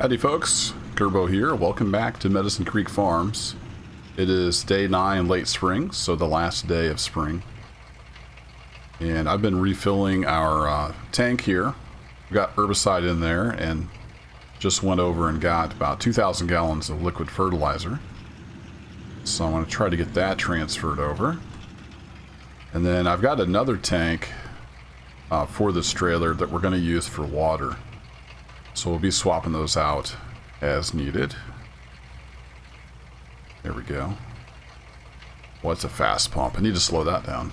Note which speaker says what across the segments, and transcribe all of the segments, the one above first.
Speaker 1: Howdy folks, Gerbo here. Welcome back to Medicine Creek Farms. It is day 9 late spring, so the last day of spring. And I've been refilling our tank here. We've got herbicide in there and just went over and got about 2,000 gallons of liquid fertilizer. So I'm going to try to get that transferred over. And then I've got another tank for this trailer that we're going to use for water. So we'll be swapping those out as needed. There we go. Well, it's a fast pump. I need to slow that down.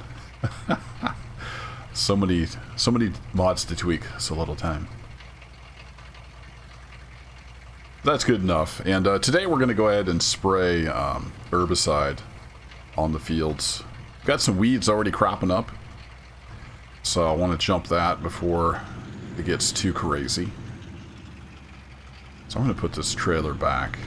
Speaker 1: so many mods to tweak, so little time. That's good enough. And today we're going to go ahead and spray herbicide on the fields. Got some weeds already cropping up, so I want to jump that before it gets too crazy. So I'm going to put this trailer back.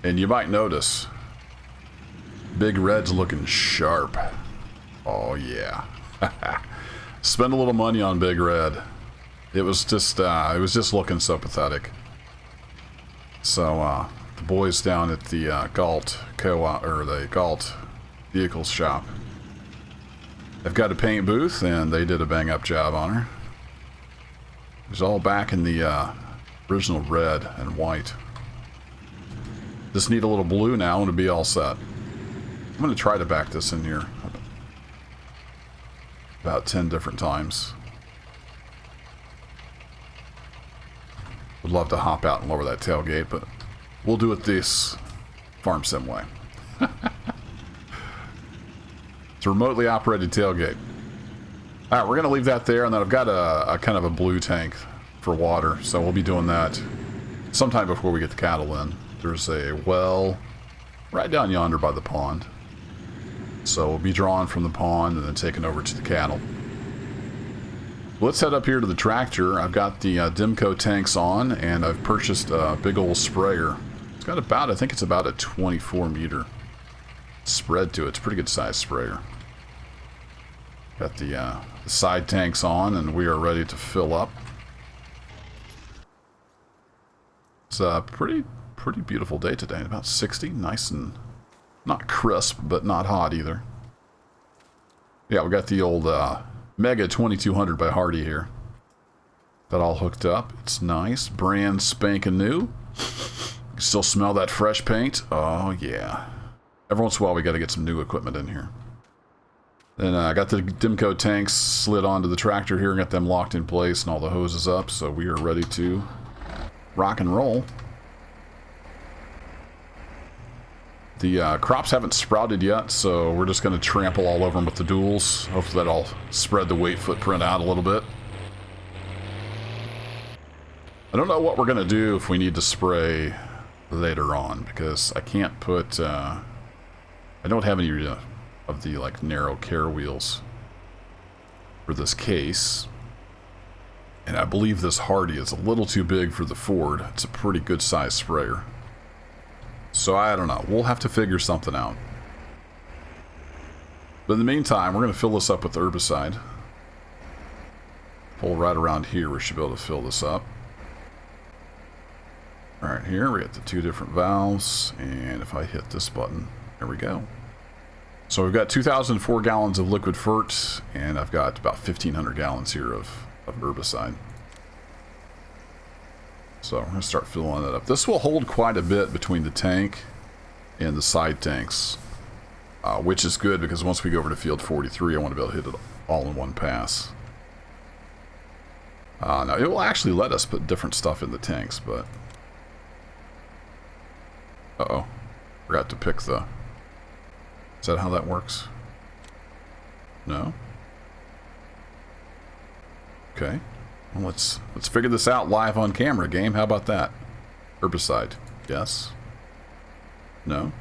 Speaker 1: And you might notice, Big Red's looking sharp. Oh yeah. Spend a little money on Big Red. It was just looking so pathetic. So the boys down at the Galt co-op, or the Galt vehicles shop, they've got a paint booth, and they did a bang-up job on her. It's all back in the original red and white. Just need a little blue now, and it'll be all set. I'm going to try to back this in here about 10 different times. Would love to hop out and lower that tailgate, but we'll do it this farm sim way. It's a remotely operated tailgate. Alright, we're going to leave that there, and then I've got a kind of a blue tank for water, so we'll be doing that sometime before we get the cattle in. There's a well right down yonder by the pond. So we'll be drawing from the pond and then taking over to the cattle. Let's head up here to the tractor. I've got the Dimco tanks on, and I've purchased a big old sprayer. It's got about, I think it's about a 24 meter spread to it. It's a pretty good size sprayer. Got the side tanks on, and we are ready to fill up. It's a pretty beautiful day today. About 60, nice and not crisp, but not hot either. Yeah, we got the old Mega 2200 by Hardy here. That all hooked up. It's nice, brand spanking new. You still smell that fresh paint? Oh yeah. Every once in a while we got to get some new equipment in here. Then I got the Dimco tanks slid onto the tractor here and got them locked in place and all the hoses up, so we are ready to rock and roll. The crops haven't sprouted yet, so we're just going to trample all over them with the duals. Hopefully that'll spread the weight footprint out a little bit. I don't know what we're going to do if we need to spray later on, because I can't put... I don't have any of the like narrow care wheels for this case. And I believe this Hardy is a little too big for the Ford. It's a pretty good size sprayer. So I don't know. We'll have to figure something out. But in the meantime, we're going to fill this up with herbicide. Pull right around here. We should be able to fill this up. Alright, here we got the 2 different valves. And if I hit this button, there we go. So we've got 2,004 gallons of liquid fert, and I've got about 1,500 gallons here of herbicide. So we're going to start filling that up. This will hold quite a bit between the tank and the side tanks, which is good because once we go over to field 43, I want to be able to hit it all in one pass. Now, it will actually let us put different stuff in the tanks, but... Uh-oh. Forgot to pick the... Is that how that works? No? Okay. Well, let's figure this out live on camera, game. How about that? Herbicide. Yes. No.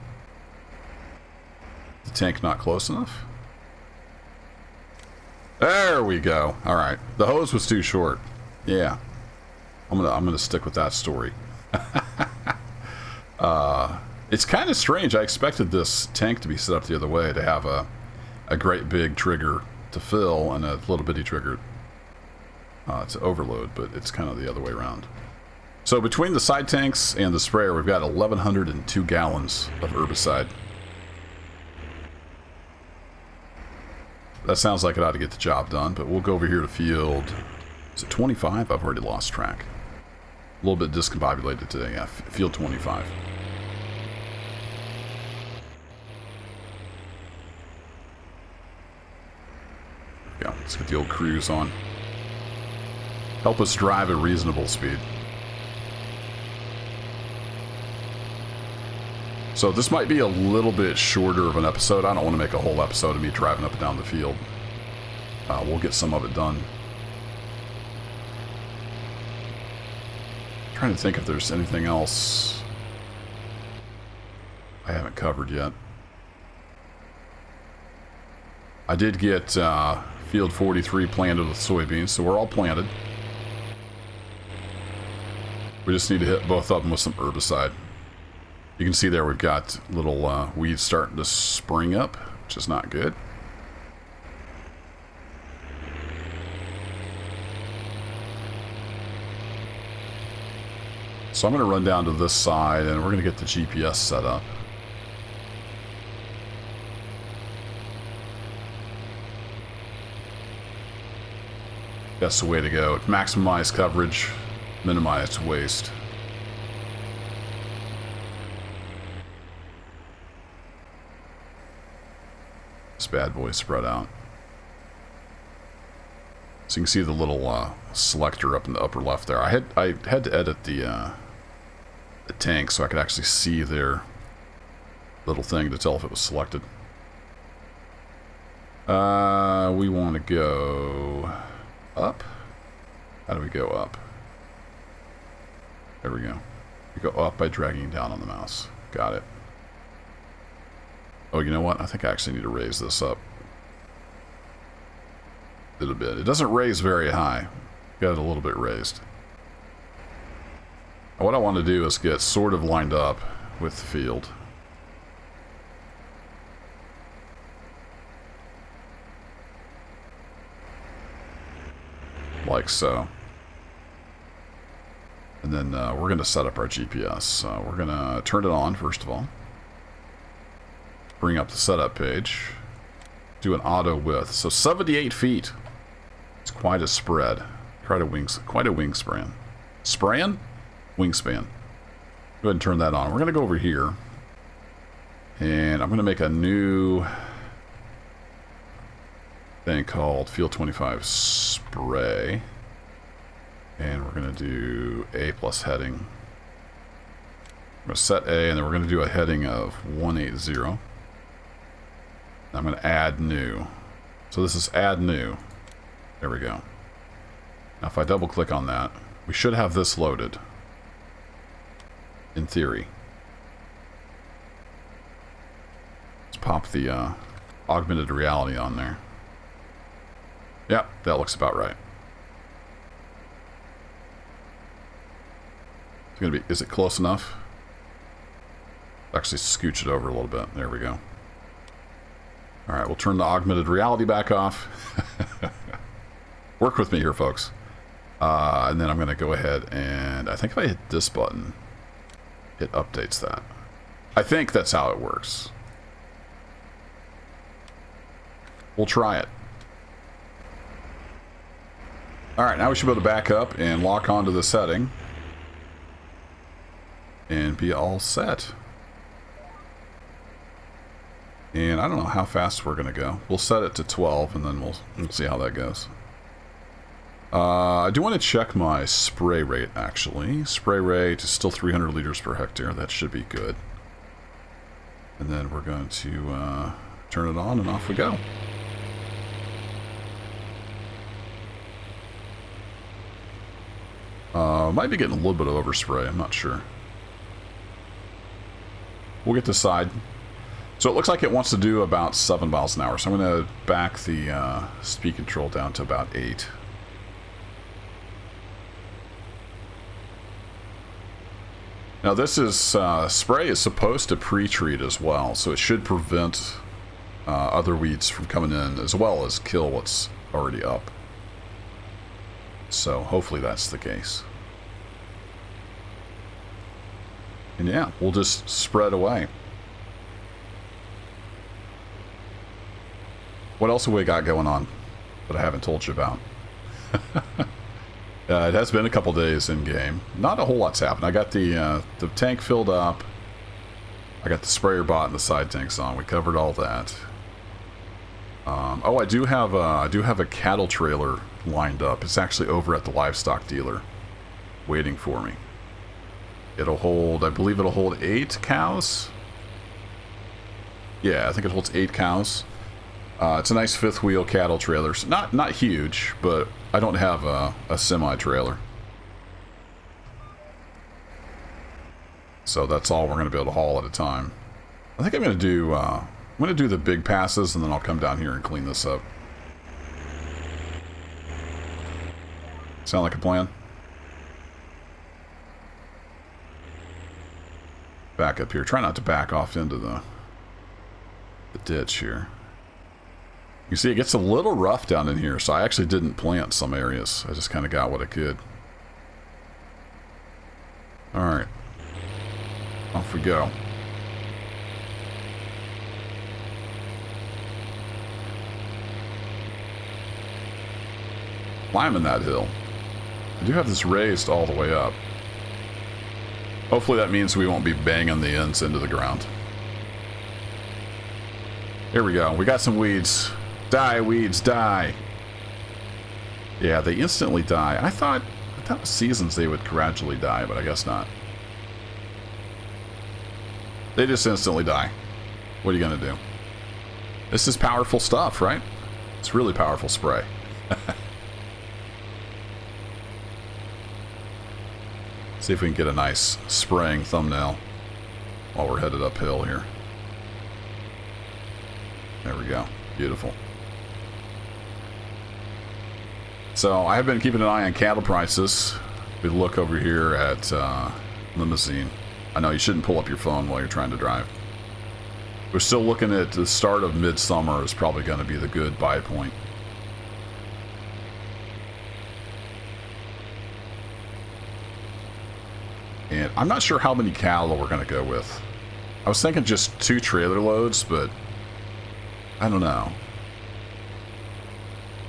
Speaker 1: The tank not close enough? There we go. All right. The hose was too short. Yeah. I'm gonna stick with that story. It's kind of strange. I expected this tank to be set up the other way, to have a a great big trigger to fill and a little bitty trigger to overload, but it's kind of the other way around. So between the side tanks and the sprayer, we've got 1,102 gallons of herbicide. That sounds like it ought to get the job done, but we'll go over here to field. Is it 25? I've already lost track. A little bit discombobulated today. Yeah, field 25. Yeah, let's get the old cruise on. Help us drive at reasonable speed. So this might be a little bit shorter of an episode. I don't want to make a whole episode of me driving up and down the field. We'll get some of it done. I'm trying to think if there's anything else I haven't covered yet. I did get field 43 planted with soybeans, so we're all planted. We just need to hit both of them with some herbicide. You can see there we've got little weeds starting to spring up, which is not good. So I'm going to run down to this side and we're going to get the GPS set up. That's the way to go. Maximize coverage, minimize waste. This bad boy spread out. So you can see the little selector up in the upper left there. I had to edit the tank so I could actually see their little thing to tell if it was selected. We want to go up. How do we go up? There we go. We go up by dragging down on the mouse. Got it. Oh, you know what? I think I actually need to raise this up a little bit. It doesn't raise very high. Got it a little bit raised. And what I want to do is get sort of lined up with the field. Like so. And then we're going to set up our GPS. We're going to turn it on, first of all. Bring up the setup page. Do an auto width. So 78 feet. It's quite a spread. Quite a wingspan. Wingspan? Go ahead and turn that on. We're going to go over here. And I'm going to make a new thing called Field 25 Spray. And we're going to do A plus heading. I'm going to set A, and then we're going to do a heading of 180. I'm going to add new. So this is add new. There we go. Now if I double click on that, we should have this loaded. In theory. Let's pop the augmented reality on there. Yep, that looks about right. It's gonna be, is it close enough? Actually scooch it over a little bit. There we go. Alright, we'll turn the augmented reality back off. Work with me here, folks. And then I'm going to go ahead and I think if I hit this button, it updates that. I think that's how it works. We'll try it. Alright, now we should be able to back up and lock onto the setting. And be all set. And I don't know how fast we're going to go. We'll set it to 12 and then we'll see how that goes. I do want to check my spray rate, actually. Spray rate is still 300 liters per hectare. That should be good. And then we're going to turn it on and off we go. Might be getting a little bit of overspray. I'm not sure. We'll get this side. So it looks like it wants to do about 7 miles an hour. So I'm going to back the speed control down to about 8. Now this is, spray is supposed to pre-treat as well. So it should prevent other weeds from coming in, as well as kill what's already up. So hopefully that's the case. And yeah, we'll just spread away. What else have we got going on that I haven't told you about? It has been a couple days in game. Not a whole lot's happened. I got the tank filled up. I got the sprayer bot and the side tanks on. We covered all that. Oh, I do have a cattle trailer lined up. It's actually over at the livestock dealer, waiting for me. It'll hold, I believe it'll hold 8 cows. Yeah, I think it holds 8 cows. It's a nice 5th wheel cattle trailer. So not huge, but I don't have a semi-trailer. So that's all we're going to be able to haul at a time. I think I'm going to do the big passes, and then I'll come down here and clean this up. Sound like a plan? Back up here. Try not to back off into the ditch here. You see, it gets a little rough down in here, so I actually didn't plant some areas. I just kind of got what I could. Alright. Off we go. Climbing that hill. I do have this raised all the way up. Hopefully that means we won't be banging the ends into the ground. Here we go. We got some weeds. Die, weeds, die. Yeah, they instantly die. I thought with seasons they would gradually die, but I guess not. They just instantly die. What are you going to do? This is powerful stuff, right? It's really powerful spray. See if we can get a nice spraying thumbnail while we're headed uphill here. There we go. Beautiful. So I have been keeping an eye on cattle prices. We look over here at Limousine. I know you shouldn't pull up your phone while you're trying to drive. We're still looking at the start of midsummer is probably going to be the good buy point. And I'm not sure how many cattle we're going to go with. I was thinking just 2 trailer loads, but I don't know.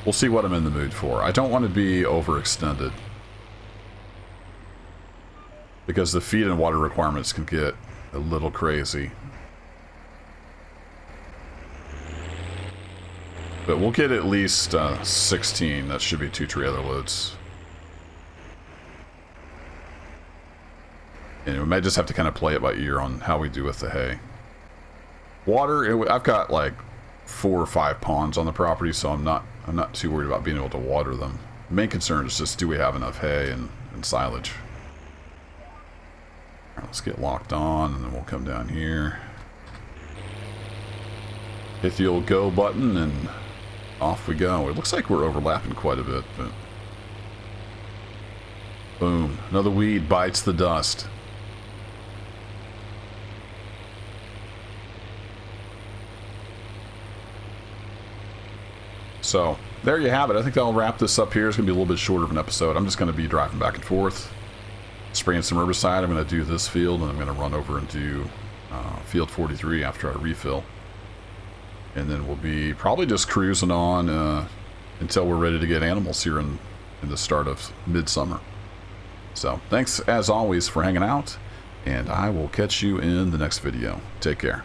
Speaker 1: We'll see what I'm in the mood for. I don't want to be overextended, because the feed and water requirements can get a little crazy. But we'll get at least 16. That should be 2 trailer loads. And we may just have to kind of play it by ear on how we do with the hay. Water, I've got like 4 or 5 ponds on the property, so I'm not too worried about being able to water them. The main concern is just, do we have enough hay and silage? All right, let's get locked on, and then we'll come down here. Hit the old go button, and off we go. It looks like we're overlapping quite a bit, but... Boom. Another weed bites the dust. So, there you have it. I think I'll wrap this up here. It's going to be a little bit shorter of an episode. I'm just going to be driving back and forth, spraying some herbicide. I'm going to do this field, and I'm going to run over and do field 43 after I refill. And then we'll be probably just cruising on until we're ready to get animals here in the start of midsummer. So, thanks as always for hanging out, and I will catch you in the next video. Take care.